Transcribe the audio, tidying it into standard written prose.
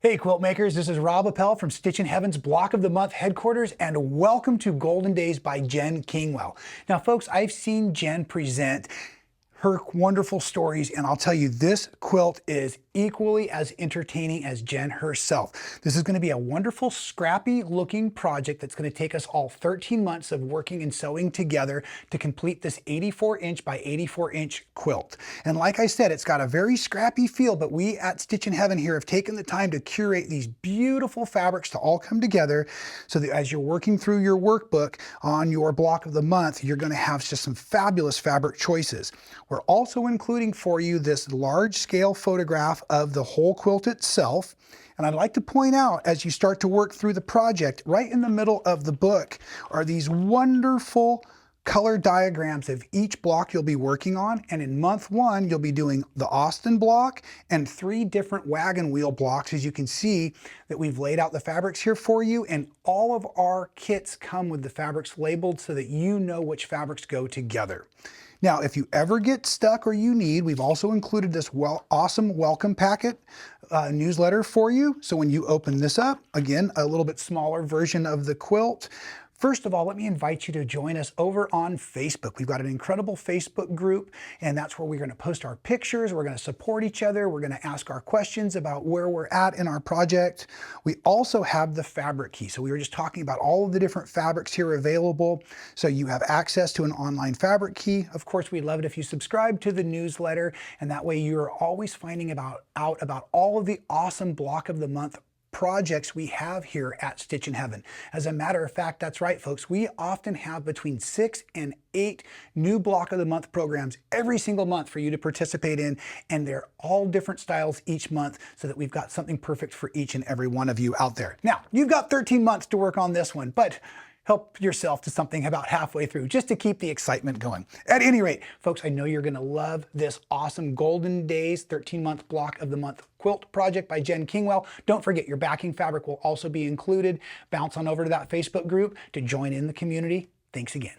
Hey quilt makers, this is Rob Appell from Stitchin Heaven's Block of the Month headquarters, and welcome to Golden Days by Jen Kingwell. Now folks, I've seen Jen present her wonderful stories, and I'll tell you, this quilt is equally as entertaining as Jen herself. This is going to be a wonderful scrappy looking project that's going to take us all 13 months of working and sewing together to complete this 84-inch by 84-inch quilt. And like I said, it's got a very scrappy feel, but we at Stitchin Heaven here have taken the time to curate these beautiful fabrics to all come together so that as you're working through your workbook on your block of the month, you're going to have just some fabulous fabric choices. We're also including for you this large scale photograph of the whole quilt itself. And I'd like to point out, as you start to work through the project, right in the middle of the book are these wonderful color diagrams of each block you'll be working on. And in month one, you'll be doing the Austin block and 3 different wagon wheel blocks. As you can see that we've laid out the fabrics here for you, and all of our kits come with the fabrics labeled so that you know which fabrics go together. Now, if you ever get stuck or you need, we've also included this awesome welcome packet newsletter for you. So when you open this up, again, a little bit smaller version of the quilt. First of all, let me invite you to join us over on Facebook. We've got an incredible Facebook group, and that's where we're going to post our pictures. We're going to support each other. We're going to ask our questions about where we're at in our project. We also have the fabric key. So we were just talking about all of the different fabrics here available. So you have access to an online fabric key. Of course, we'd love it if you subscribe to the newsletter, and that way you're always finding out about all of the awesome block of the month projects we have here at Stitchin Heaven. As a matter of fact, that's right, folks. We often have between 6 and 8 new block of the month programs every single month for you to participate in, and they're all different styles each month so that we've got something perfect for each and every one of you out there. Now, you've got 13 months to work on this one, but help yourself to something about halfway through just to keep the excitement going. At any rate, folks, I know you're going to love this awesome Golden Days 13-month block of the month quilt project by Jen Kingwell. Don't forget, your backing fabric will also be included. Bounce on over to that Facebook group to join in the community. Thanks again.